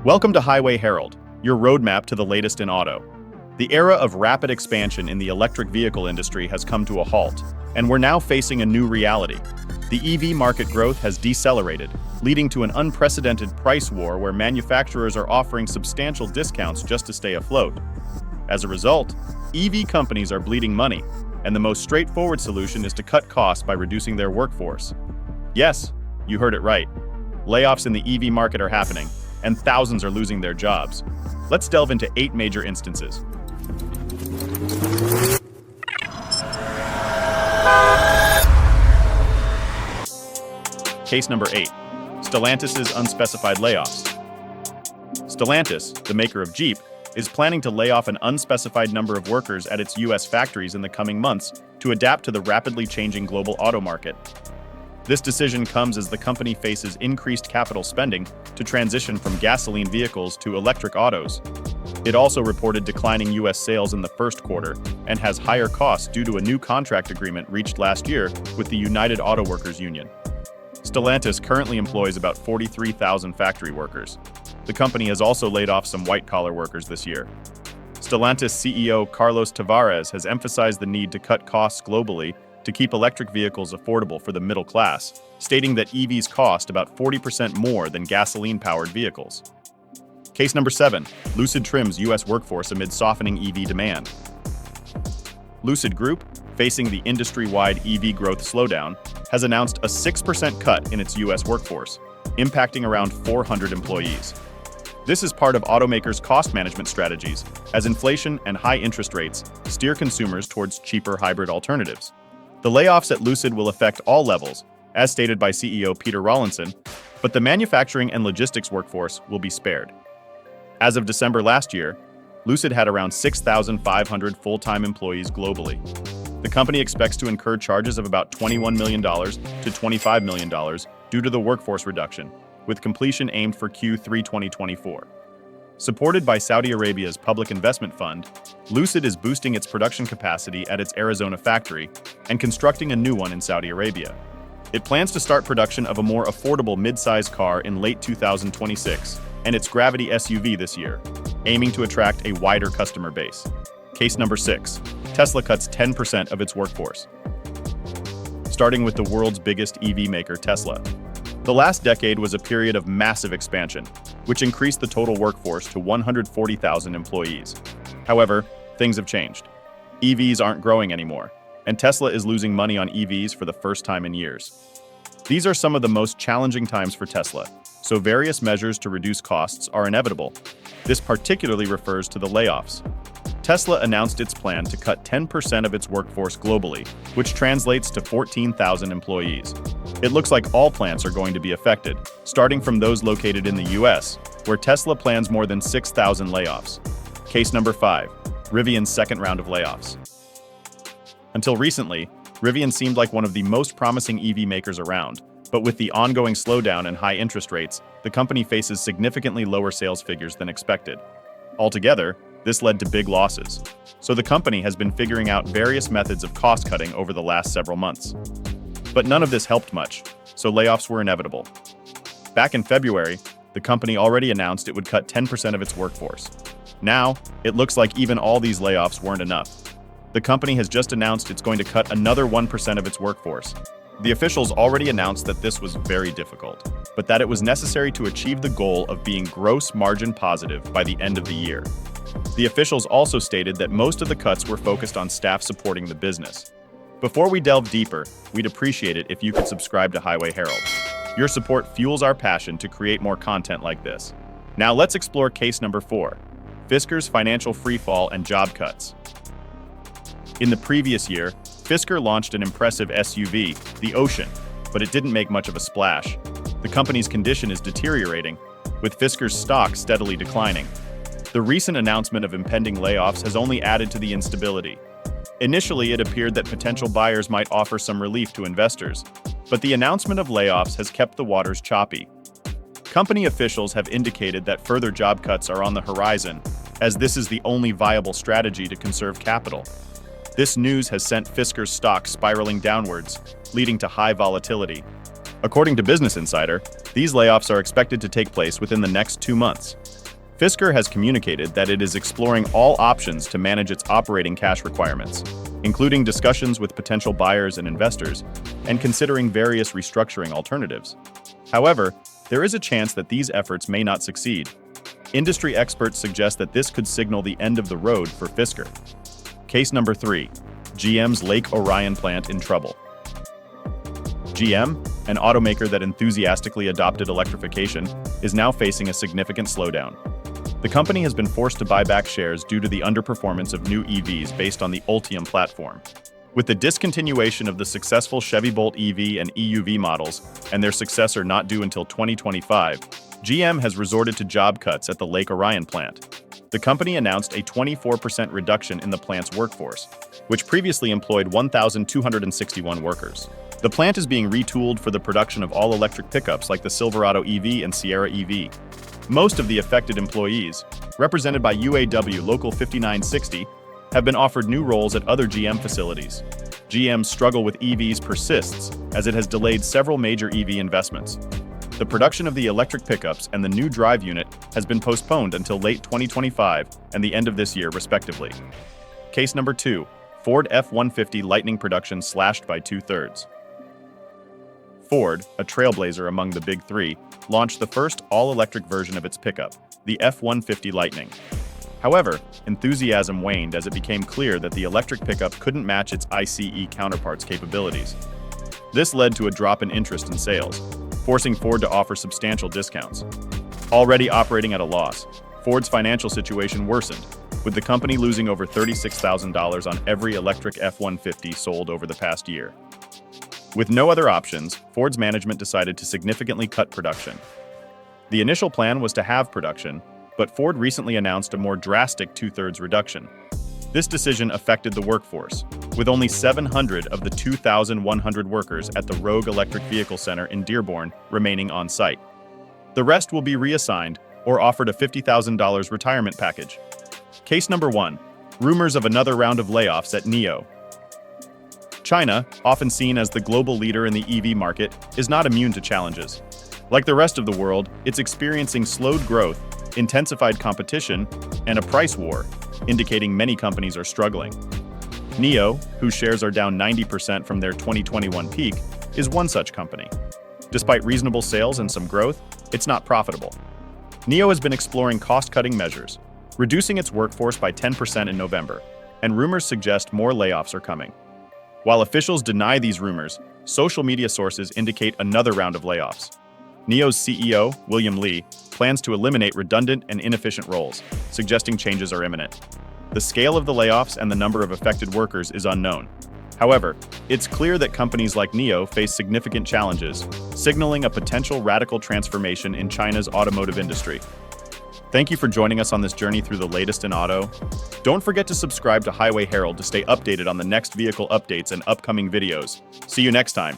Welcome to Highway Herald, your roadmap to the latest in auto. The era of rapid expansion in the electric vehicle industry has come to a halt, and we're now facing a new reality. The EV market growth has decelerated, leading to an unprecedented price war where manufacturers are offering substantial discounts just to stay afloat. As a result, EV companies are bleeding money, and the most straightforward solution is to cut costs by reducing their workforce. Yes, you heard it right. Layoffs in the EV market are happening, and thousands are losing their jobs. Let's delve into 8 major instances. Case number 8. Stellantis' unspecified layoffs. Stellantis, the maker of Jeep, is planning to lay off an unspecified number of workers at its U.S. factories in the coming months to adapt to the rapidly changing global auto market. This decision comes as the company faces increased capital spending to transition from gasoline vehicles to electric autos. It also reported declining U.S. sales in the first quarter and has higher costs due to a new contract agreement reached last year with the United Auto Workers Union. Stellantis currently employs about 43,000 factory workers. The company has also laid off some white-collar workers this year. Stellantis CEO Carlos Tavares has emphasized the need to cut costs globally to keep electric vehicles affordable for the middle class, stating that EVs cost about 40% more than gasoline-powered vehicles. Case number 7. Lucid trims U.S. workforce amid softening EV demand. Lucid Group, facing the industry-wide EV growth slowdown, has announced a 6% cut in its U.S. workforce, impacting around 400 employees. This is part of automakers' cost management strategies, as inflation and high interest rates steer consumers towards cheaper hybrid alternatives. The layoffs at Lucid will affect all levels, as stated by CEO Peter Rawlinson, but the manufacturing and logistics workforce will be spared. As of December last year, Lucid had around 6,500 full-time employees globally. The company expects to incur charges of about $21 million to $25 million due to the workforce reduction, with completion aimed for Q3 2024. Supported by Saudi Arabia's Public Investment Fund, Lucid is boosting its production capacity at its Arizona factory and constructing a new one in Saudi Arabia. It plans to start production of a more affordable mid-size car in late 2026 and its Gravity SUV this year, aiming to attract a wider customer base. Case number 6. Tesla cuts 10% of its workforce. Starting with the world's biggest EV maker, Tesla. The last decade was a period of massive expansion, which increased the total workforce to 140,000 employees. However, things have changed. EVs aren't growing anymore, and Tesla is losing money on EVs for the first time in years. These are some of the most challenging times for Tesla, so various measures to reduce costs are inevitable. This particularly refers to the layoffs. Tesla announced its plan to cut 10% of its workforce globally, which translates to 14,000 employees. It looks like all plants are going to be affected, starting from those located in the US, where Tesla plans more than 6,000 layoffs. Case number 5. Rivian's second round of layoffs. Until recently, Rivian seemed like one of the most promising EV makers around, but with the ongoing slowdown and high interest rates, the company faces significantly lower sales figures than expected. Altogether, this led to big losses. So the company has been figuring out various methods of cost-cutting over the last several months. But none of this helped much, so layoffs were inevitable. Back in February, the company already announced it would cut 10% of its workforce. Now, it looks like even all these layoffs weren't enough. The company has just announced it's going to cut another 1% of its workforce. The officials already announced that this was very difficult, but that it was necessary to achieve the goal of being gross margin positive by the end of the year. The officials also stated that most of the cuts were focused on staff supporting the business. Before we delve deeper, we'd appreciate it if you could subscribe to Highway Herald. Your support fuels our passion to create more content like this. Now let's explore case number 4, Fisker's financial freefall and job cuts. In the previous year, Fisker launched an impressive SUV, the Ocean, but it didn't make much of a splash. The company's condition is deteriorating, with Fisker's stock steadily declining. The recent announcement of impending layoffs has only added to the instability. Initially, it appeared that potential buyers might offer some relief to investors, but the announcement of layoffs has kept the waters choppy. Company officials have indicated that further job cuts are on the horizon, as this is the only viable strategy to conserve capital. This news has sent Fisker's stock spiraling downwards, leading to high volatility. According to Business Insider, these layoffs are expected to take place within the next 2 months. Fisker has communicated that it is exploring all options to manage its operating cash requirements, including discussions with potential buyers and investors, and considering various restructuring alternatives. However, there is a chance that these efforts may not succeed. Industry experts suggest that this could signal the end of the road for Fisker. Case number 3. GM's Lake Orion plant in trouble. GM, an automaker that enthusiastically adopted electrification, is now facing a significant slowdown. The company has been forced to buy back shares due to the underperformance of new EVs based on the Ultium platform. With the discontinuation of the successful Chevy Bolt EV and EUV models, and their successor not due until 2025, GM has resorted to job cuts at the Lake Orion plant. The company announced a 24% reduction in the plant's workforce, which previously employed 1,261 workers. The plant is being retooled for the production of all-electric pickups like the Silverado EV and Sierra EV. Most of the affected employees, represented by UAW Local 5960, have been offered new roles at other GM facilities. GM's struggle with EVs persists as it has delayed several major EV investments. The production of the electric pickups and the new drive unit has been postponed until late 2025 and the end of this year, respectively. Case number 2. Ford F-150 Lightning production slashed by 2/3. Ford, a trailblazer among the Big Three, launched the first all-electric version of its pickup, the F-150 Lightning. However, enthusiasm waned as it became clear that the electric pickup couldn't match its ICE counterpart's capabilities. This led to a drop in interest in sales, forcing Ford to offer substantial discounts. Already operating at a loss, Ford's financial situation worsened, with the company losing over $36,000 on every electric F-150 sold over the past year. With no other options, Ford's management decided to significantly cut production. The initial plan was to halve production, but Ford recently announced a more drastic 2/3 reduction. This decision affected the workforce, with only 700 of the 2,100 workers at the Rogue Electric Vehicle Center in Dearborn remaining on site. The rest will be reassigned or offered a $50,000 retirement package. Case number 1. Rumors of another round of layoffs at NIO. China, often seen as the global leader in the EV market, is not immune to challenges. Like the rest of the world, it's experiencing slowed growth, intensified competition, and a price war, indicating many companies are struggling. NIO, whose shares are down 90% from their 2021 peak, is one such company. Despite reasonable sales and some growth, it's not profitable. NIO has been exploring cost-cutting measures, reducing its workforce by 10% in November, and rumors suggest more layoffs are coming. While officials deny these rumors, social media sources indicate another round of layoffs. NIO's CEO, William Li, plans to eliminate redundant and inefficient roles, suggesting changes are imminent. The scale of the layoffs and the number of affected workers is unknown. However, it's clear that companies like NIO face significant challenges, signaling a potential radical transformation in China's automotive industry. Thank you for joining us on this journey through the latest in auto. Don't forget to subscribe to Highway Herald to stay updated on the next vehicle updates and upcoming videos. See you next time.